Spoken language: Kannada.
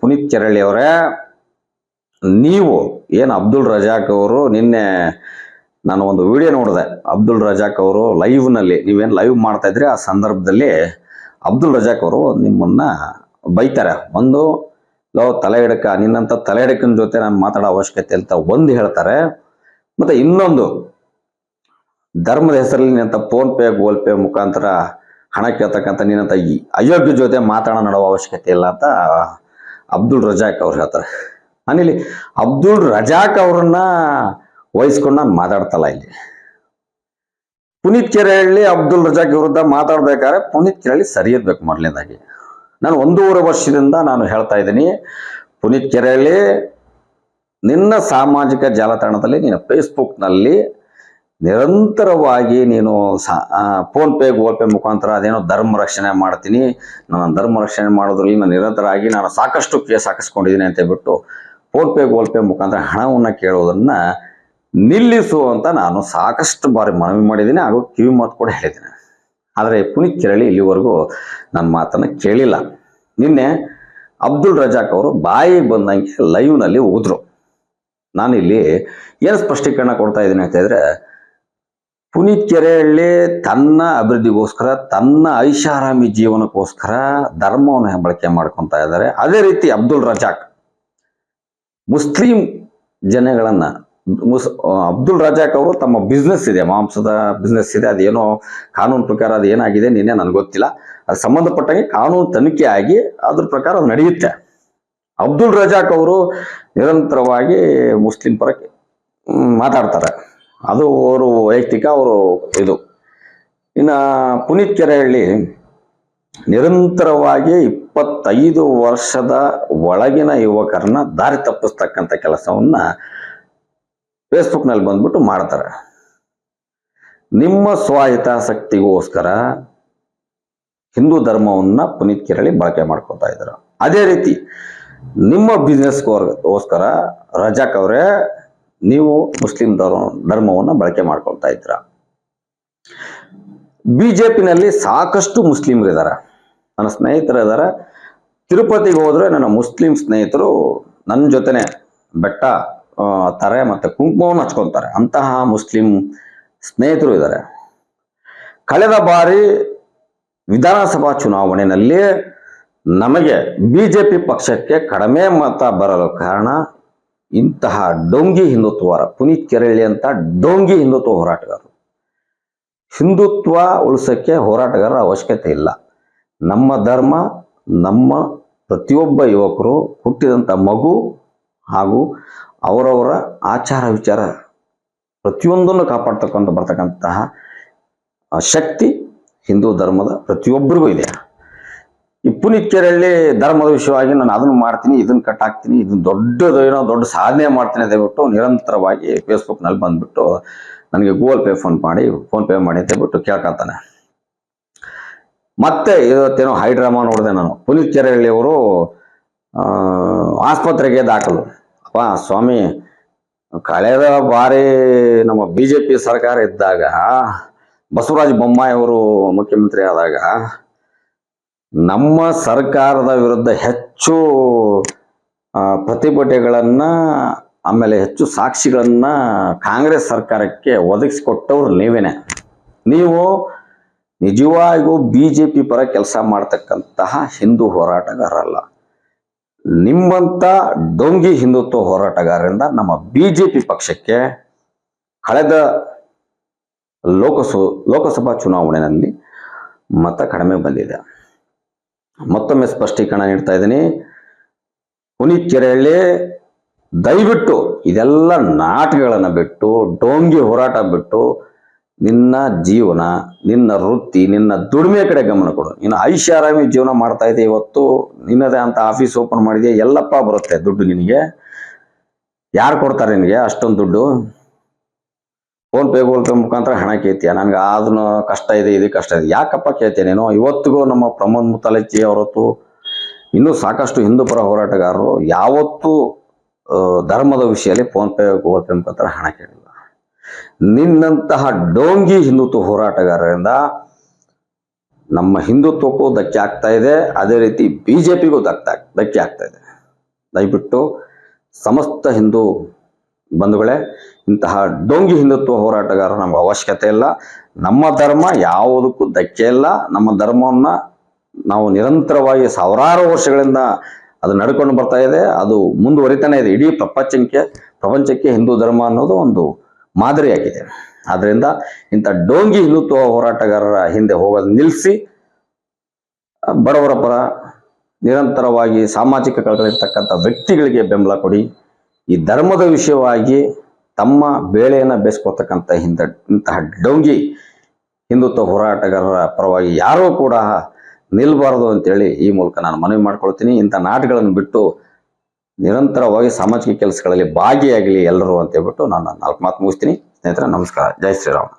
ಪುನೀತ್ ಕೆರಳಿ ಅವರೇ, ನೀವು ಏನು ಅಬ್ದುಲ್ ರಜಾಕ್ ಅವರು ನಿನ್ನೆ ನಾನು ಒಂದು ವಿಡಿಯೋ ನೋಡಿದೆ. ಅಬ್ದುಲ್ ರಜಾಕ್ ಅವರು ಲೈವ್ನಲ್ಲಿ ನೀವೇನು ಲೈವ್ ಮಾಡ್ತಾ ಇದ್ರಿ, ಆ ಸಂದರ್ಭದಲ್ಲಿ ಅಬ್ದುಲ್ ರಜಾಕ್ ಅವರು ನಿಮ್ಮನ್ನ ಬೈತಾರೆ. ಒಂದು ತಲೆ ಹಿಡಕ, ನಿನ್ನಂತ ತಲೆ ಹಿಡಕನ ಜೊತೆ ನಾನು ಮಾತಾಡೋ ಅವಶ್ಯಕತೆ ಅಂತ ಒಂದು ಹೇಳ್ತಾರೆ. ಮತ್ತೆ ಇನ್ನೊಂದು, ಧರ್ಮದ ಹೆಸರಲ್ಲಿ ನಿನ್ನಂತ ಫೋನ್ ಪೇ ಗೂಗಲ್ ಪೇ ಮುಖಾಂತರ ಹಣ ಕೇಳ್ತಕ್ಕಂಥ ನಿನ್ನಂತ ಅಯೋಗ್ಯ ಜೊತೆ ಮಾತಾಡೋ ಅವಶ್ಯಕತೆ ಇಲ್ಲ ಅಂತ ಅಬ್ದುಲ್ ರಜಾಕ್ ಅವ್ರು ಹೇಳ್ತಾರೆ. ನಾನಿಲ್ಲಿ ಅಬ್ದುಲ್ ರಜಾಕ್ ಅವ್ರನ್ನ ವಹಿಸ್ಕೊಂಡು ನಾನು ಮಾತಾಡ್ತಲ್ಲ. ಇಲ್ಲಿ ಪುನೀತ್ ಕೆರಳಿ ಅಬ್ದುಲ್ ರಜಾಕ್ ವಿರುದ್ಧ ಮಾತಾಡ್ಬೇಕಾದ್ರೆ ಪುನೀತ್ ಕೆರಳಿ ಸರಿ ಇರ್ಬೇಕು. ಮೊದಲನೇದಾಗಿ ನಾನು 1.5 ವರ್ಷದಿಂದ ನಾನು ಹೇಳ್ತಾ ಇದ್ದೀನಿ, ಪುನೀತ್ ಕೆರಳಿ ನಿನ್ನ ಸಾಮಾಜಿಕ ಜಾಲತಾಣದಲ್ಲಿ, ನಿನ್ನ ಫೇಸ್ಬುಕ್ನಲ್ಲಿ ನಿರಂತರವಾಗಿ ನೀನು ಫೋನ್ ಪೇ ಗೂಗಲ್ ಪೇ ಮುಖಾಂತರ ಅದೇನೋ ಧರ್ಮ ರಕ್ಷಣೆ ಮಾಡ್ತೀನಿ, ನಾನು ಧರ್ಮ ರಕ್ಷಣೆ ಮಾಡೋದ್ರಲ್ಲಿ ನಾನು ನಿರಂತರವಾಗಿ ನಾನು ಸಾಕಷ್ಟು ಕೇಸ್ ಹಾಕಿಸ್ಕೊಂಡಿದ್ದೀನಿ ಅಂತ ಹೇಳ್ಬಿಟ್ಟು ಫೋನ್ ಪೇ ಗೂಗಲ್ ಪೇ ಮುಖಾಂತರ ಹಣವನ್ನು ಕೇಳೋದನ್ನ ನಿಲ್ಲಿಸು ಅಂತ ನಾನು ಸಾಕಷ್ಟು ಬಾರಿ ಮನವಿ ಮಾಡಿದ್ದೀನಿ, ಹಾಗೂ ಕಿವಿ ಮಾತು ಕೂಡ ಹೇಳಿದ್ದೀನಿ. ಆದರೆ ಪುನೀತ್ ಕೆರಳಿ ಇಲ್ಲಿವರೆಗೂ ನನ್ನ ಮಾತನ್ನು ಕೇಳಿಲ್ಲ. ನಿನ್ನೆ ಅಬ್ದುಲ್ ರಜಾಕ್ ಅವರು ಬಾಯಿ ಬಂದಂಗೆ ಲೈವ್ನಲ್ಲಿ ಹೋದ್ರು. ನಾನಿಲ್ಲಿ ಏನು ಸ್ಪಷ್ಟೀಕರಣ ಕೊಡ್ತಾ ಇದ್ದೀನಿ ಅಂತ ಹೇಳಿದ್ರೆ, ಪುನೀತ್ ಕೆರಳಿ ತನ್ನ ಅಭಿವೃದ್ಧಿಗೋಸ್ಕರ, ತನ್ನ ಐಷಾರಾಮಿ ಜೀವನಕ್ಕೋಸ್ಕರ ಧರ್ಮವನ್ನು ಬಳಕೆ ಮಾಡ್ಕೊತಾ ಇದ್ದಾರೆ. ಅದೇ ರೀತಿ ಅಬ್ದುಲ್ ರಜಾಕ್ ಮುಸ್ಲಿಂ ಜನಗಳನ್ನ, ಅಬ್ದುಲ್ ರಜಾಕ್ ಅವರು ತಮ್ಮ ಬಿಸ್ನೆಸ್ ಇದೆ, ಮಾಂಸದ ಬಿಸ್ನೆಸ್ ಇದೆ. ಅದೇನೋ ಕಾನೂನು ಪ್ರಕಾರ ಅದು ಏನಾಗಿದೆ ನಿನ್ನೆ ನನಗೆ ಗೊತ್ತಿಲ್ಲ. ಅದು ಸಂಬಂಧಪಟ್ಟಂಗೆ ಕಾನೂನು ತನಿಖೆ ಆಗಿ ಅದ್ರ ಪ್ರಕಾರ ಅದು ನಡೆಯುತ್ತೆ. ಅಬ್ದುಲ್ ರಜಾಕ್ ಅವರು ನಿರಂತರವಾಗಿ ಮುಸ್ಲಿಂ ಪರ ಮಾತಾಡ್ತಾರೆ, ಅದು ಅವರು ವೈಯಕ್ತಿಕ ಅವರು ಇದು. ಇನ್ನು ಪುನೀತ್ ಕೆರಳಿ ನಿರಂತರವಾಗಿ 25 ವರ್ಷದ ಒಳಗಿನ ಯುವಕರನ್ನ ದಾರಿ ತಪ್ಪಿಸ್ತಕ್ಕಂಥ ಕೆಲಸವನ್ನ ಫೇಸ್ಬುಕ್ನಲ್ಲಿ ಬಂದ್ಬಿಟ್ಟು ಮಾಡ್ತಾರೆ. ನಿಮ್ಮ ಸ್ವಹಿತಾಸಕ್ತಿಗೋಸ್ಕರ ಹಿಂದೂ ಧರ್ಮವನ್ನ ಪುನೀತ್ ಕೆರಳಿ ಬಳಕೆ ಮಾಡ್ಕೊತಾ ಇದ್ದಾರೆ. ಅದೇ ರೀತಿ ನಿಮ್ಮ ಬಿಸ್ನೆಸ್ಗೋಸ್ಕರ ರಜಾಕ್ ಅವರೇ ನೀವು ಮುಸ್ಲಿಂ ಧರ್ಮವನ್ನು ಬಳಕೆ ಮಾಡ್ಕೊಳ್ತಾ ಇದ್ದೀರ. ಬಿಜೆಪಿನಲ್ಲಿ ಸಾಕಷ್ಟು ಮುಸ್ಲಿಮರು ಇದ್ದಾರೆ, ನನ್ನ ಸ್ನೇಹಿತರು ಇದ್ದಾರೆ. ತಿರುಪತಿಗೆ ಹೋದ್ರೆ ನನ್ನ ಮುಸ್ಲಿಂ ಸ್ನೇಹಿತರು ನನ್ನ ಜೊತೆನೆ ಬೆಟ್ಟ ತಾರೆ ಮತ್ತೆ ಕುಂಕುಮವನ್ನು ಹಚ್ಕೊತಾರೆ. ಅಂತಹ ಮುಸ್ಲಿಂ ಸ್ನೇಹಿತರು ಇದ್ದಾರೆ. ಕಳೆದ ಬಾರಿ ವಿಧಾನಸಭಾ ಚುನಾವಣೆಯಲ್ಲಿ ನಮಗೆ ಬಿಜೆಪಿ ಪಕ್ಷಕ್ಕೆ ಕಡಿಮೆ ಮತ ಬರಲು ಕಾರಣ ಇಂತಹ ಡೋಂಗಿ ಹಿಂದುತ್ವರ ಪುನೀತ್ ಕೆರಳಿ ಅಂತ ಡೋಂಗಿ ಹಿಂದುತ್ವ ಹೋರಾಟಗಾರರು. ಹಿಂದುತ್ವ ಉಳಿಸೋಕ್ಕೆ ಹೋರಾಟಗಾರರ ಅವಶ್ಯಕತೆ ಇಲ್ಲ. ನಮ್ಮ ಧರ್ಮ, ನಮ್ಮ ಪ್ರತಿಯೊಬ್ಬ ಯುವಕರು, ಹುಟ್ಟಿದಂಥ ಮಗು ಹಾಗೂ ಅವರವರ ಆಚಾರ ವಿಚಾರ ಪ್ರತಿಯೊಂದನ್ನು ಕಾಪಾಡ್ತಕ್ಕಂಥ ಬರ್ತಕ್ಕಂತಹ ಶಕ್ತಿ ಹಿಂದೂ ಧರ್ಮದ ಪ್ರತಿಯೊಬ್ಬರಿಗೂ ಇದೆ. ಈ ಪುನೀತ್ ಕೆರಳಿ ಧರ್ಮದ ವಿಷಯವಾಗಿ ನಾನು ಅದನ್ನು ಮಾಡ್ತೀನಿ, ಇದನ್ನು ಕಟ್ಟಾಕ್ತೀನಿ, ಇದನ್ನು ದೊಡ್ಡದೇನೋ ದೊಡ್ಡ ಸಾಧನೆ ಮಾಡ್ತೀನಿ ಅಂತ ಹೇಳ್ಬಿಟ್ಟು ನಿರಂತರವಾಗಿ ಫೇಸ್ಬುಕ್ನಲ್ಲಿ ಬಂದ್ಬಿಟ್ಟು ನನಗೆ ಗೂಗಲ್ ಪೇ ಫೋನ್ ಪೇ ಮಾಡಿ ಅಂತ ಹೇಳ್ಬಿಟ್ಟು ಕೇಳ್ಕೊತಾನೆ. ಮತ್ತೆ ಇವತ್ತೇನೋ ಹೈಡ್ರಾಮಾ ನೋಡಿದೆ ನಾನು. ಪುನೀತ್ ಕೆರಳಿ ಅವರು ಆಸ್ಪತ್ರೆಗೆ ದಾಖಲು. ಅಪ್ಪ ಸ್ವಾಮಿ, ಕಳೆದ ಬಾರಿ ನಮ್ಮ ಬಿಜೆಪಿ ಸರ್ಕಾರ ಇದ್ದಾಗ, ಬಸವರಾಜ ಬೊಮ್ಮಾಯಿ ಅವರು ಮುಖ್ಯಮಂತ್ರಿ ಆದಾಗ ನಮ್ಮ ಸರ್ಕಾರದ ವಿರುದ್ಧ ಹೆಚ್ಚು ಪ್ರತಿಭಟನೆಗಳನ್ನ, ಆಮೇಲೆ ಹೆಚ್ಚು ಸಾಕ್ಷಿಗಳನ್ನ ಕಾಂಗ್ರೆಸ್ ಸರ್ಕಾರಕ್ಕೆ ಒದಗಿಸಿಕೊಟ್ಟವ್ರು ನೀವೇನೆ. ನೀವು ನಿಜವಾಗಿಯೂ ಬಿಜೆಪಿ ಪರ ಕೆಲಸ ಮಾಡ್ತಕ್ಕಂತಹ ಹಿಂದೂ ಹೋರಾಟಗಾರರಲ್ಲ. ನಿಮ್ಮಂತ ಡೋಂಗಿ ಹಿಂದುತ್ವ ಹೋರಾಟಗಾರರಿಂದ ನಮ್ಮ ಬಿಜೆಪಿ ಪಕ್ಷಕ್ಕೆ ಕಳೆದ ಲೋಕಸಭಾ ಚುನಾವಣೆಯಲ್ಲಿ ಮತ ಕಡಿಮೆ ಬಂದಿದೆ. ಮತ್ತೊಮ್ಮೆ ಸ್ಪಷ್ಟೀಕರಣ ನೀಡ್ತಾ ಇದ್ದೀನಿ. ಪುನೀತ್ ಕೆರಳಿ ದಯವಿಟ್ಟು ಇದೆಲ್ಲ ನಾಟಕಗಳನ್ನು ಬಿಟ್ಟು, ಡೋಂಗಿ ಹೋರಾಟ ಬಿಟ್ಟು, ನಿನ್ನ ಜೀವನ, ನಿನ್ನ ವೃತ್ತಿ, ನಿನ್ನ ದುಡಿಮೆ ಕಡೆ ಗಮನ ಕೊಡು. ನೀನು ಐಷಾರಾಮಿ ಜೀವನ ಮಾಡ್ತಾ ಇದ್ದೆ. ಇವತ್ತು ನಿನ್ನದೇ ಅಂತ ಆಫೀಸ್ ಓಪನ್ ಮಾಡಿದೆಯಾ, ಎಲ್ಲಪ್ಪ ಬರುತ್ತೆ ದುಡ್ಡು ನಿನಗೆ? ಯಾರು ಕೊಡ್ತಾರೆ ನಿನಗೆ ಅಷ್ಟೊಂದು ದುಡ್ಡು? ಫೋನ್ ಪೇ ಗೂಗಲ್ ಪೇ ಮುಖಾಂತರ ಹಣ ಕೇಳ್ತೀಯ. ನನಗೆ ಅದನ್ನು ಕಷ್ಟ ಇದೆ, ಇದು ಕಷ್ಟ ಇದೆ. ಯಾಕಪ್ಪ ಕೇಳ್ತೀಯ ನೀನು? ಇವತ್ತಿಗೂ ನಮ್ಮ ಪ್ರಮೋದ್ ಮುತಾಲಿಕ್ ಅವರತ್ತು, ಇನ್ನೂ ಸಾಕಷ್ಟು ಹಿಂದೂ ಪರ ಹೋರಾಟಗಾರರು ಯಾವತ್ತೂ ಧರ್ಮದ ವಿಷಯದಲ್ಲಿ ಫೋನ್ ಪೇ ಗೂಗಲ್ ಪೇ ಮುಖಾಂತರ ಹಣ ಕೇಳಿಲ್ಲ. ನಿನ್ನಂತಹ ಡೋಂಗಿ ಹಿಂದುತ್ವ ಹೋರಾಟಗಾರರಿಂದ ನಮ್ಮ ಹಿಂದುತ್ವಕ್ಕೂ ಧಕ್ಕೆ ಆಗ್ತಾ ಇದೆ, ಅದೇ ರೀತಿ ಬಿಜೆಪಿಗೂ ಧಕ್ಕೆ ಆಗ್ತಾ ಇದೆ. ದಯವಿಟ್ಟು ಸಮಸ್ತ ಹಿಂದೂ ಬಂಧುಗಳೇ, ಇಂತಹ ಡೋಂಗಿ ಹಿಂದುತ್ವ ಹೋರಾಟಗಾರ ನಮ್ಗೆ ಅವಶ್ಯಕತೆ ಇಲ್ಲ. ನಮ್ಮ ಧರ್ಮ ಯಾವುದಕ್ಕೂ ಧಕ್ಕೆ ಇಲ್ಲ. ನಮ್ಮ ಧರ್ಮವನ್ನು ನಾವು ನಿರಂತರವಾಗಿ ಸಾವಿರಾರು ವರ್ಷಗಳಿಂದ ಅದು ನಡ್ಕೊಂಡು ಬರ್ತಾ ಇದೆ, ಅದು ಮುಂದುವರಿತಾನೆ ಇದೆ. ಇಡೀ ಪ್ರಪಂಚಕ್ಕೆ ಹಿಂದೂ ಧರ್ಮ ಅನ್ನೋದು ಒಂದು ಮಾದರಿಯಾಗಿದೆ. ಆದ್ದರಿಂದ ಇಂಥ ಡೋಂಗಿ ಹಿಂದುತ್ವ ಹೋರಾಟಗಾರರ ಹಿಂದೆ ಹೋಗೋದು ನಿಲ್ಲಿಸಿ, ಬಡವರ ಪರ ನಿರಂತರವಾಗಿ ಸಾಮಾಜಿಕ ಕಳಕಳಿರ್ತಕ್ಕಂಥ ವ್ಯಕ್ತಿಗಳಿಗೆ ಬೆಂಬಲ ಕೊಡಿ. ಈ ಧರ್ಮದ ವಿಷಯವಾಗಿ ತಮ್ಮ ಬೇಳೆಯನ್ನು ಬೇಯಿಸ್ಕೊಳ್ತಕ್ಕಂಥ ಇಂತಹ ಡೋಂಗಿ ಹಿಂದುತ್ವ ಹೋರಾಟಗಾರರ ಪರವಾಗಿ ಯಾರೂ ಕೂಡ ನಿಲ್ಲಬಾರದು ಅಂತೇಳಿ ಈ ಮೂಲಕ ನಾನು ಮನವಿ ಮಾಡ್ಕೊಳ್ತೀನಿ. ಇಂಥ ನಾಟಗಳನ್ನು ಬಿಟ್ಟು ನಿರಂತರವಾಗಿ ಸಾಮಾಜಿಕ ಕೆಲಸಗಳಲ್ಲಿ ಭಾಗಿಯಾಗಲಿ ಎಲ್ಲರೂ ಅಂತ ಹೇಳ್ಬಿಟ್ಟು ನಾನು 4 ಮಾತು ಮುಗಿಸ್ತೀನಿ. ಸ್ನೇಹಿತರೆ, ನಮಸ್ಕಾರ. ಜೈ ಶ್ರೀರಾಮ್.